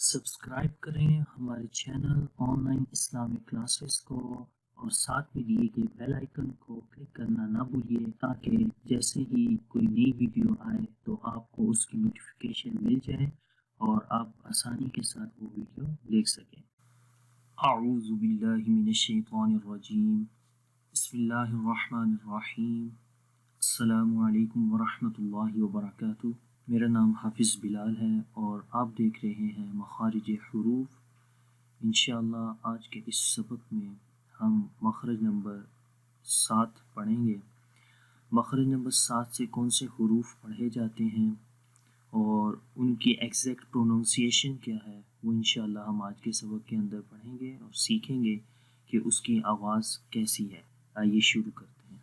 Subscribe کریں ہمارے channel on line Islamic classes کو اور ساتھ میں دیے گئے بیل آئیکن کو کلک کرنا نہ بھولیے تاکہ جیسے ہی کوئی نئی ویڈیو آئے تو آپ کو اس کی نوٹیفیکیشن مل جائے اور آپ آسانی کے ساتھ وہ ویڈیو دیکھ سکیں۔ اعوذ باللہ من الشیطان الرجیم، بسم اللہ الرحمن الرحیم، السلام علیکم ورحمۃ اللہ وبرکاتہ۔ میرا نام حافظ بلال ہے اور آپ دیکھ رہے ہیں مخارج حروف۔ انشاءاللہ آج کے اس سبق میں ہم مخرج نمبر 7 پڑھیں گے۔ مخرج نمبر 7 سے کون سے حروف پڑھے جاتے ہیں اور ان کی ایگزیکٹ پروننسیشن کیا ہے وہ انشاءاللہ ہم آج کے سبق کے اندر پڑھیں گے اور سیکھیں گے کہ اس کی آواز کیسی ہے۔ آئیے شروع کرتے ہیں۔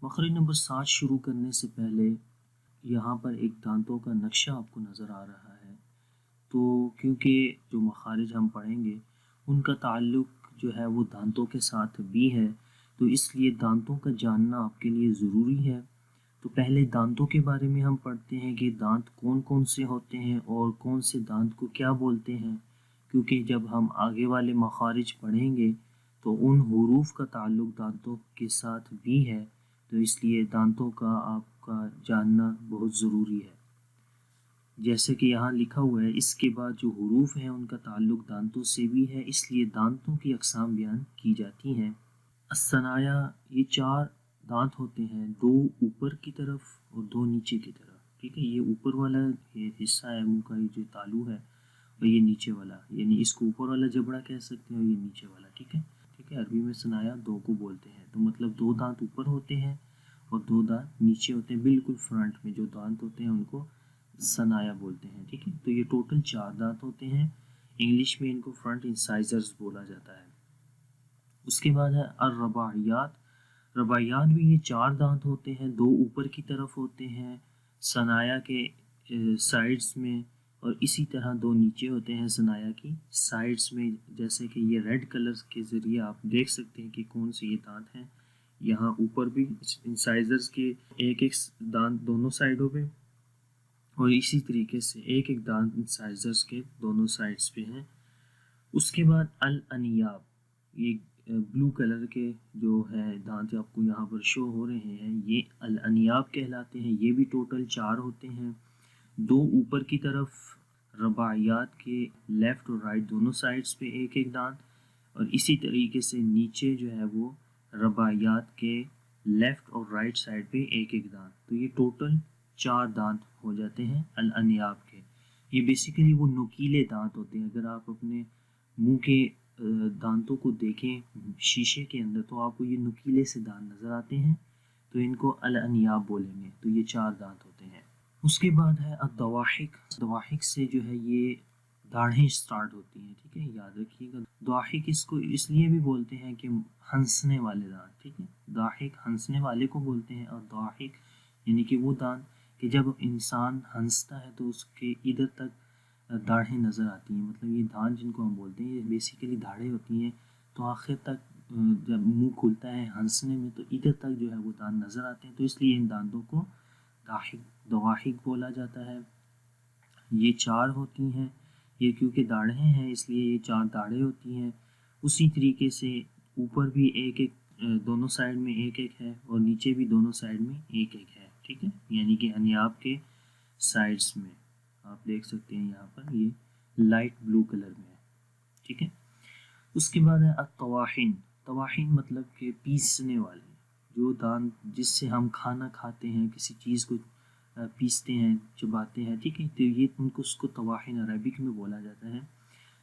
مخرج نمبر 7 شروع کرنے سے پہلے یہاں پر ایک دانتوں کا نقشہ آپ کو نظر آ رہا ہے، تو کیونکہ جو مخارج ہم پڑھیں گے ان کا تعلق جو ہے وہ دانتوں کے ساتھ بھی ہے، تو اس لیے دانتوں کا جاننا آپ کے لیے ضروری ہے۔ تو پہلے دانتوں کے بارے میں ہم پڑھتے ہیں کہ دانت کون کون سے ہوتے ہیں اور کون سے دانت کو کیا بولتے ہیں، کیونکہ جب ہم آگے والے مخارج پڑھیں گے تو ان حروف کا تعلق دانتوں کے ساتھ بھی ہے، تو اس لیے دانتوں کا آپ کا جاننا بہت ضروری ہے۔ جیسے کہ یہاں لکھا ہوا ہے، اس کے بعد جو حروف ہیں ان کا تعلق دانتوں سے بھی ہے، اس لیے دانتوں کی اقسام بیان کی جاتی ہیں۔ الثنایا، یہ 4 دانت ہوتے ہیں، 2 اوپر کی طرف اور 2 نیچے کی طرف، ٹھیک ہے۔ یہ اوپر والا یہ حصہ ہے منہ کا، یہ جو تالو ہے، اور یہ نیچے والا، یعنی اس کو اوپر والا جبڑا کہہ سکتے ہیں اور یہ نیچے والا، ٹھیک ہے۔ عربی میں ثنایا 2 کو بولتے ہیں، تو مطلب 2 دانت اوپر ہوتے ہیں اور 2 دانت نیچے ہوتے ہیں، بالکل فرنٹ میں جو دانت ہوتے ہیں ان کو ثنایا بولتے ہیں، ٹھیک ہے۔ تو یہ ٹوٹل 4 دانت ہوتے ہیں، انگلش میں ان کو فرنٹ انسائزرز بولا جاتا ہے۔ اس کے بعد ہے الرباعیات۔ رباعیات بھی یہ 4 دانت ہوتے ہیں، 2 اوپر کی طرف ہوتے ہیں ثنایا کے سائڈز میں، اور اسی طرح 2 نیچے ہوتے ہیں ثنایا کی سائڈز میں، جیسے کہ یہ ریڈ کلر کے ذریعے آپ دیکھ سکتے ہیں کہ کون سے یہ دانت ہیں۔ یہاں اوپر بھی انسائزرز کے ایک دانت دونوں سائڈوں پہ، اور اسی طریقے سے ایک دانت انسائزرز کے دونوں سائڈز پہ ہیں۔ اس کے بعد الانیاب، یہ بلو کلر کے جو ہے دانت آپ کو یہاں پر شو ہو رہے ہیں، یہ الانیاب کہلاتے ہیں۔ یہ بھی ٹوٹل 4 ہوتے ہیں، 2 اوپر کی طرف رباعیات کے لیفٹ اور رائٹ دونوں سائڈز پہ ایک دانت، اور اسی طریقے سے نیچے جو ہے وہ رباعیات کے لیفٹ اور رائٹ سائڈ پہ ایک دانت، تو یہ ٹوٹل 4 دانت ہو جاتے ہیں الانیاب کے۔ یہ بیسیکلی وہ نوکیلے دانت ہوتے ہیں۔ اگر آپ اپنے منہ کے دانتوں کو دیکھیں شیشے کے اندر تو آپ کو یہ نوکیلے سے دانت نظر آتے ہیں، تو ان کو الانیاب بولیں گے۔ تو یہ 4 دانت ہوتے ہیں۔ اس کے بعد ہے الضواحک۔ ضواحک سے جو ہے یہ داڑھیں سٹارٹ ہوتی ہیں، ٹھیک ہے، یاد رکھیے گا۔ ضواحک اس کو اس لیے بھی بولتے ہیں کہ ہنسنے والے دانت، ٹھیک ہے۔ ضاحک ہنسنے والے کو بولتے ہیں، اور ضواحک یعنی کہ وہ دانت کہ جب انسان ہنستا ہے تو اس کے ادھر تک داڑھیں نظر آتی ہیں، مطلب یہ دانت جن کو ہم بولتے ہیں یہ بیسیکلی داڑھیں ہوتی ہیں، تو آخر تک جب منہ کھلتا ہے ہنسنے میں تو ادھر تک جو ہے وہ دانت نظر آتے ہیں، تو اس لیے ان دانتوں کو ضواحک بولا جاتا ہے۔ یہ 4 ہوتی ہیں، یہ کیونکہ داڑھیں ہیں اس لیے یہ 4 داڑھیں ہوتی ہیں۔ اسی طریقے سے اوپر بھی ایک دونوں سائڈ میں ایک ہے، اور نیچے بھی دونوں سائڈ میں ایک ہے، ٹھیک ہے، یعنی کہ انیاب کے سائڈز میں آپ دیکھ سکتے ہیں یہاں پر یہ لائٹ بلو کلر میں ہے، ٹھیک ہے۔ اس کے بعد ہے الطواحن۔ طواحن مطلب کہ پیسنے والے، جو دانت جس سے ہم کھانا کھاتے ہیں، کسی چیز کو پیستے ہیں، چباتے ہیں، ٹھیک ہے، تو یہ ان کو اس کو طواحن عربک میں بولا جاتا ہے۔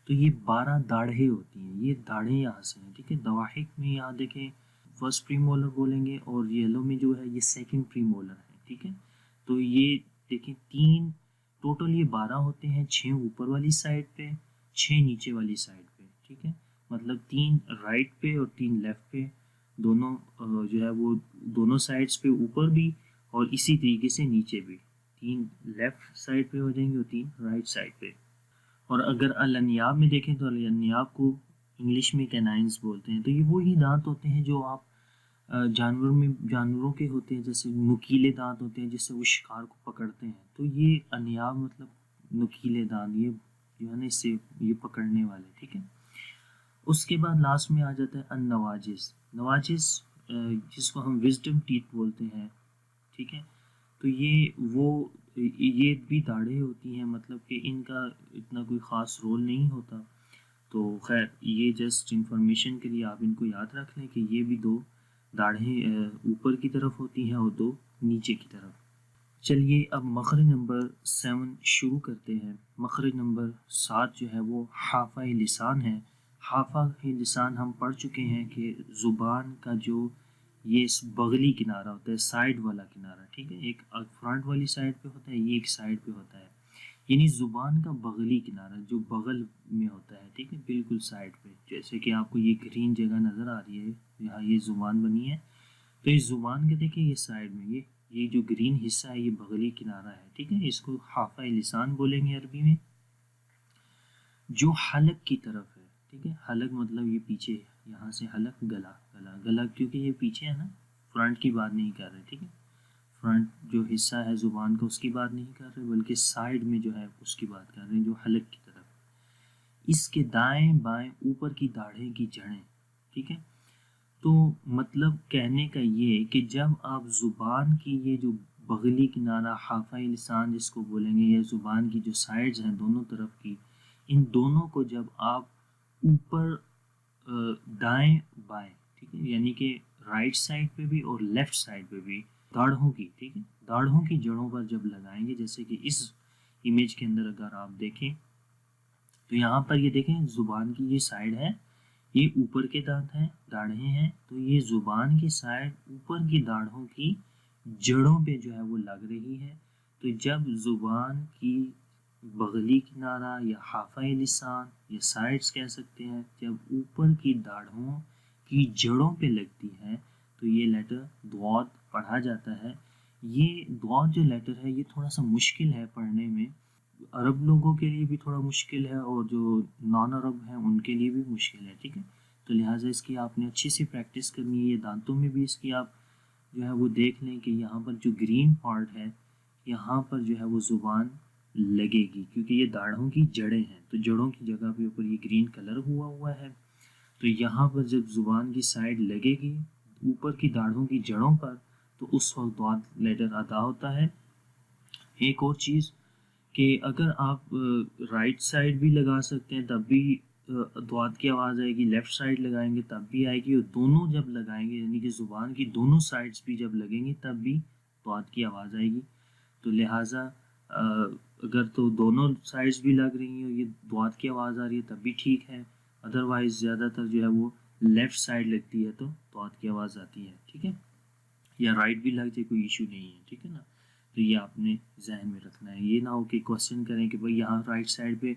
تو یہ 12 داڑھیں ہوتی ہیں، یہ داڑھیں یہاں سے ہیں، ٹھیک ہے۔ ضواحک میں یہاں دیکھیں فرسٹ پری مولر بولیں گے، اور یلو میں جو ہے یہ سیکنڈ پری مولر ہے، ٹھیک ہے۔ تو یہ دیکھیں 3 ٹوٹل یہ 12 ہوتے ہیں، 6 اوپر والی سائڈ پہ، 6 نیچے والی سائڈ پہ، ٹھیک ہے، مطلب 3 رائٹ پہ اور 3 لیفٹ پہ، دونوں جو ہے وہ دونوں سائڈز پہ اوپر بھی اور اسی طریقے سے نیچے بھی 3 لیفٹ سائڈ پہ ہو جائیں گے اور 3 رائٹ سائڈ پہ۔ اور اگر الانیاب میں دیکھیں تو الانیاب کو انگلش میں کینائنز بولتے ہیں۔ تو یہ وہی دانت ہوتے ہیں جو آپ جانوروں کے ہوتے ہیں، جیسے نوکیلے دانت ہوتے ہیں جس سے وہ شکار کو پکڑتے ہیں، تو یہ انیاب مطلب نوکیلے دانت، یہ جو ہے نا اس سے یہ پکڑنے والے، ٹھیک ہے. اس کے بعد لاسٹ میں آ جاتا ہے النواجس. نواجس جس کو ہم وزڈم ٹیتھ بولتے ہیں، ٹھیک ہے. تو یہ بھی داڑھیں ہوتی ہیں، مطلب کہ ان کا اتنا کوئی خاص رول نہیں ہوتا. تو خیر یہ جسٹ انفارمیشن کے لیے آپ ان کو یاد رکھ لیں کہ یہ بھی دو داڑھیں اوپر کی طرف ہوتی ہیں اور دو نیچے کی طرف. چلیے اب مخرج نمبر 7 شروع کرتے ہیں. مخرج نمبر 7 جو ہے وہ حافہ لسان ہے. حافہ لسان ہم پڑھ چکے ہیں کہ زبان کا جو یہ بغلی کنارہ ہوتا ہے، سائیڈ والا کنارہ، ٹھیک ہے. ایک فرنٹ والی سائیڈ پہ ہوتا ہے، یہ ایک سائیڈ پہ ہوتا ہے، یعنی زبان کا بغلی کنارہ جو بغل میں ہوتا ہے، ٹھیک ہے، بالکل سائیڈ پہ. جیسے کہ آپ کو یہ گرین جگہ نظر آ رہی ہے، یہاں یہ زبان بنی ہے، تو اس زبان کے دیکھیں یہ سائیڈ میں یہ جو گرین حصہ ہے یہ بغلی کنارہ ہے، ٹھیک ہے. اس کو حافہ لسان بولیں گے عربی میں. جو حلق کی طرف ہے، ٹھیک ہے، حلق مطلب یہ پیچھے، یہاں سے حلق گلا کیونکہ یہ پیچھے ہے نا، فرنٹ کی بات نہیں کر رہے، ٹھیک ہے. فرنٹ جو حصہ ہے زبان کا اس کی بات نہیں کر رہے، بلکہ سائیڈ میں جو ہے اس کی بات کر رہے ہیں، جو حلق کی طرف. اس کے دائیں بائیں اوپر کی داڑھیں کی جڑیں، ٹھیک ہے. تو مطلب کہنے کا یہ کہ جب آپ زبان کی یہ جو بغلی کنارہ حافہ لسان جس کو بولیں گے، یا زبان کی جو سائیڈز ہیں دونوں طرف کی، ان دونوں کو جب آپ اوپر دائیں بائیں، ٹھیک ہے، یعنی کہ رائٹ سائڈ پہ بھی اور لیفٹ سائڈ پہ بھی داڑھوں کی، ٹھیک ہے، داڑھوں کی جڑوں پر جب لگائیں گے، جیسے کہ اس امیج کے اندر اگر آپ دیکھیں تو یہاں پر یہ دیکھیں زبان کی یہ سائیڈ ہے، یہ اوپر کے دانت ہیں، داڑھیں ہیں، تو یہ زبان کی سائیڈ اوپر کی داڑھوں کی جڑوں پہ جو ہے وہ لگ رہی ہے. تو جب زبان کی بغلی کنارہ یا حافہ لسان یا سائیڈز کہہ سکتے ہیں، جب اوپر کی داڑھوں کی جڑوں پہ لگتی ہے تو یہ لیٹر ضاد پڑھا جاتا ہے. یہ ضاد جو لیٹر ہے یہ تھوڑا سا مشکل ہے پڑھنے میں، عرب لوگوں کے لیے بھی تھوڑا مشکل ہے اور جو نان عرب ہیں ان کے لیے بھی مشکل ہے، ٹھیک ہے. تو لہٰذا اس کی آپ نے اچھی سی پریکٹس کرنی ہے. یہ دانتوں میں بھی اس کی آپ جو ہے وہ دیکھ لیں کہ یہاں پر جو گرین پارٹ ہے یہاں پر جو ہے وہ زبان لگے گی، کیونکہ یہ داڑھوں کی جڑیں ہیں، تو جڑوں کی جگہ پہ اوپر یہ گرین کلر ہوا ہے. تو یہاں پر جب زبان کی سائیڈ لگے گی اوپر کی داڑھوں کی جڑوں پر تو اس وقت ضاد لیٹر ادا ہوتا ہے. ایک اور چیز کہ اگر آپ رائٹ سائڈ بھی لگا سکتے ہیں تب بھی ضاد کی آواز آئے گی، لیفٹ سائڈ لگائیں گے تب بھی آئے گی، اور دونوں جب لگائیں گے یعنی کہ زبان کی دونوں سائڈز بھی جب لگیں گی تب بھی ضاد کی آواز آئے گی. تو لہٰذا اگر تو دونوں سائڈز بھی لگ رہی ہیں اور یہ ضاد کی آواز آ رہی ہے تب بھی ٹھیک ہے، ادروائز زیادہ تر جو ہے وہ لیفٹ سائڈ لگتی ہے تو ضاد کی آواز آتی ہے، ٹھیک ہے، یا رائٹ بھی لگ جائے کوئی ایشو نہیں ہے، ٹھیک ہے نا. تو یہ آپ نے ذہن میں رکھنا ہے. یہ نہ ہو کہ کوشچن کریں کہ بھائی یہاں رائٹ سائڈ پہ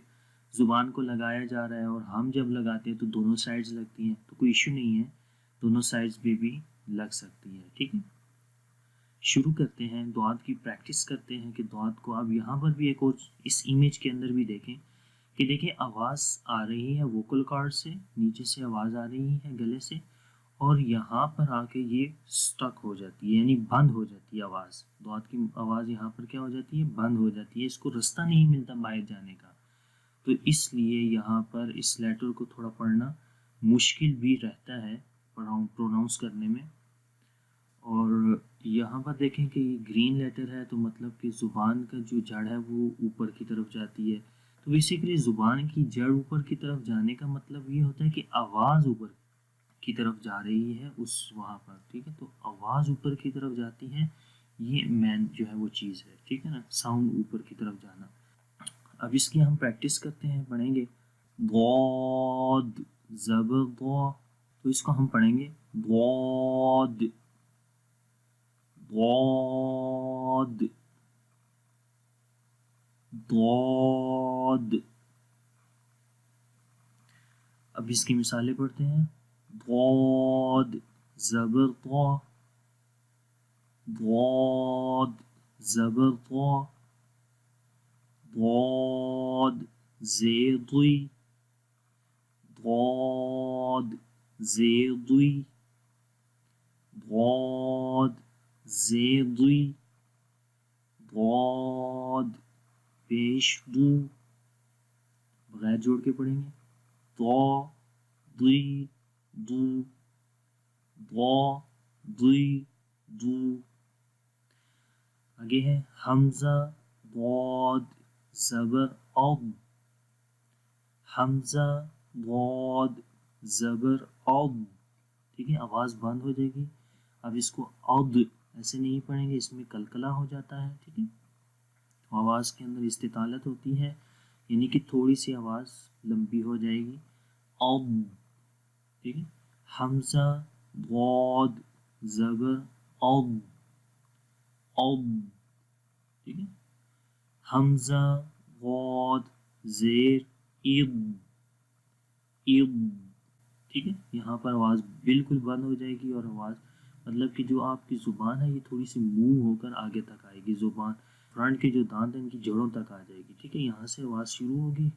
زبان کو لگایا جا رہا ہے اور ہم جب لگاتے ہیں تو دونوں سائڈز لگتی ہیں، تو کوئی ایشو نہیں ہے، دونوں سائڈز پہ بھی لگ سکتی ہے، ٹھیک ہے. شروع کرتے ہیں، ضاد کی پریکٹس کرتے ہیں کہ ضاد کو اب یہاں پر بھی ایک اور اس امیج کے اندر بھی دیکھیں کہ دیکھیں آواز آ رہی ہے ووکل کارڈ سے، نیچے سے آواز آ رہی ہے گلے سے، اور یہاں پر آ کے یہ سٹک ہو جاتی ہے، یعنی بند ہو جاتی ہے آواز. ضاد کی آواز یہاں پر کیا ہو جاتی ہے؟ بند ہو جاتی ہے، اس کو رستہ نہیں ملتا باہر جانے کا. تو اس لیے یہاں پر اس لیٹر کو تھوڑا پڑھنا مشکل بھی رہتا ہے پروناؤنس کرنے میں. اور یہاں پر دیکھیں کہ یہ گرین لیٹر ہے تو مطلب کہ زبان کا جو جڑ ہے وہ اوپر کی طرف جاتی ہے. تو بیسیکلی زبان کی جڑ اوپر کی طرف جانے کا مطلب یہ ہوتا ہے کہ آواز اوپر کی طرف جا رہی ہے اس وہاں پر، ٹھیک ہے. تو آواز اوپر کی طرف جاتی ہے، یہ مین جو ہے وہ چیز ہے، ٹھیک ہے نا، ساؤنڈ اوپر کی طرف جانا. اب اس کی ہم پریکٹس کرتے ہیں، پڑھیں گے ضاد زبر ضا، تو اس کو ہم پڑھیں گے ضاد ضاد ضاد. اب اس کی مثالیں پڑھتے ہیں. ضاد زبر ضا، ضاد زبر ضا، ضاد زیر ضی، ضاد زیر ضی، ضاد زیر ضی، ضاد پیش ضو، بغیر جوڑ کے پڑھیں گے تو دوی دو دو دوی دو. آگے ہے حمزہ ضاد زبر اض حمزہ ضاد زبر اض. ٹھیک ہے آواز بند ہو جائے گی. اب اس کو اض ایسے نہیں پڑھیں گے اس میں کلکلا ہو جاتا ہے. ٹھیک ہے آواز کے اندر استطالت ہوتی ہے یعنی کہ تھوڑی سی آواز لمبی ہو جائے گی اض. ٹھیک ہے حمزہ ضاد زبر اض اض. ٹھیک ہے حمزہ ضاد زیر اض اض. ٹھیک ہے یہاں پر آواز بالکل بند ہو جائے گی اور آواز مطلب کہ جو آپ کی زبان ہے یہ تھوڑی سی موو ہو کر آگے تک آئے گی. زبان فرنٹ کے جو دانت ہیں ان کی جڑوں تک آ جائے گی. ٹھیک ہے یہاں سے آواز شروع ہوگی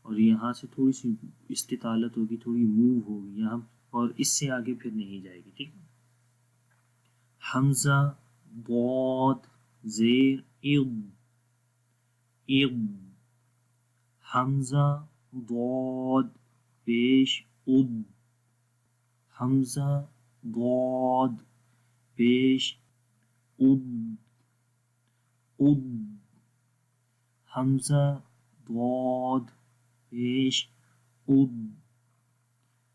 اور یہاں سے تھوڑی سی استطالت ہوگی تھوڑی موو ہوگی یہاں اور اس سے آگے پھر نہیں جائے گی. ٹھیک ہے حمزہ ضاد زیر اض اض. حمزہ ضاد پیش اض حمزہ ضاد پیش اض اض. حمزہ ضاد پیش اض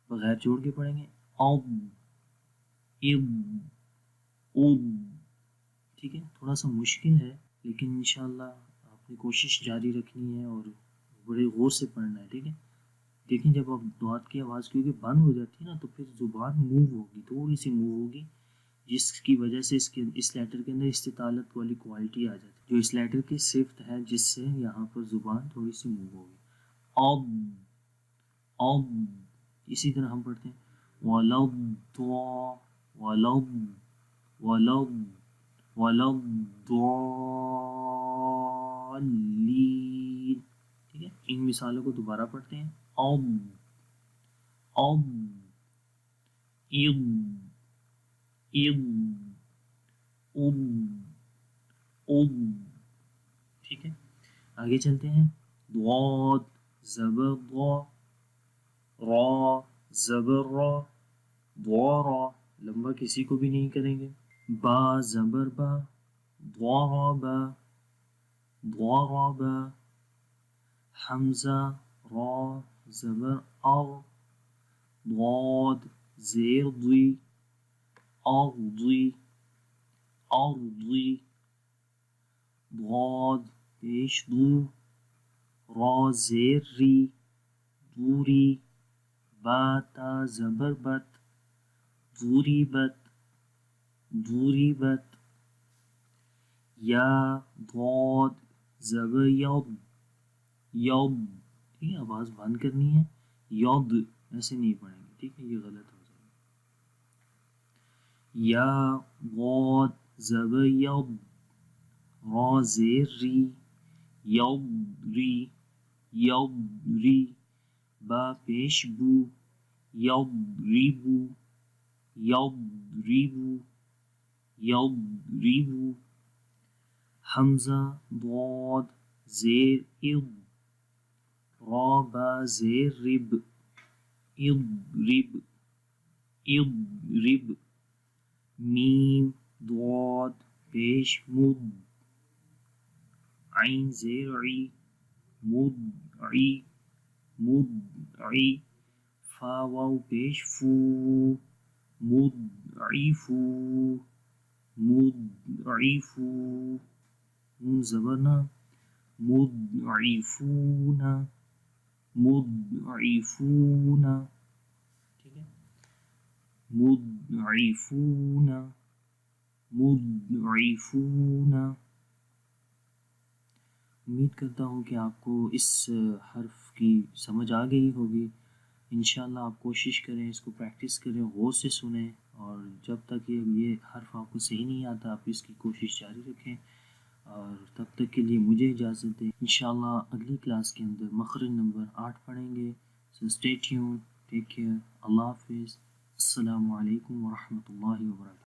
بغیر جوڑ کے پڑھیں گے اض اض اض. ٹھیک ہے تھوڑا سا مشکل ہے لیکن انشاءاللہ آپ نے کوشش جاری رکھنی ہے اور بڑے غور سے پڑھنا ہے. ٹھیک ہے دیکھیں جب آپ دعات کی آواز کیونکہ بند ہو جاتی ہے نا تو پھر زبان موو ہوگی تھوڑی سی موو ہوگی جس کی وجہ سے اس لیٹر کے اندر استطالت والی کوالٹی آ جاتی ہے جو اس لیٹر کی صفت ہے جس سے یہاں پر زبان تھوڑی سی موو ہوگی اض اض. اسی طرح ہم پڑھتے ہیں وَلَضَّ وَلَضَّ وَلَضَّ وَلَضَّالِّينَ. ٹھیک ہے ان مثالوں کو دوبارہ پڑھتے ہیں اض اض اض اض اض اض. ٹھیک ہے آگے چلتے ہیں ضاد زبر ضا را زبر را ضارا لمبا کسی کو بھی نہیں کریں گے. با زبر با ضربا ضربا. حمزہ را زبر ار ضاد زیر ضی ارضی ارضی. ضاد پیش دو را زیر ری دوری. با تا زبر بت ضریبت ضریبت. یا ضاد زبر یض یض. ٹھیک ہے آواز بند کرنی ہے یض ایسے نہیں پڑھیں گے. ٹھیک ہے یہ غلط ہو جائے گا. یا ضاد زبر یض را زیر ری یضری یضری. با پیش بو یضربو یضربو یضربو. حمزہ ضاد زیر اض را با زیر رب اضرب اضرب. میم ضاد پیش مد عین زیر عی مدعی مدعی. فا واو پیش فو مضعفو مضعفو. نون زبرنا مضعفون مضعفون. ٹھیک ہے مضعفون مضعفون. امید کرتا ہوں کہ آپ کو اس حرف کی سمجھ آ گئی ہوگی. انشاءاللہ آپ کوشش کریں اس کو پریکٹس کریں غور سے سنیں اور جب تک یہ حرف آپ کو صحیح نہیں آتا آپ اس کی کوشش جاری رکھیں اور تب تک کے لیے مجھے اجازت دیں. انشاءاللہ اگلی کلاس کے اندر مخرج نمبر 8 پڑھیں گے. So stay tuned take care اللہ حافظ السلام علیکم ورحمۃ اللہ وبرکاتہ.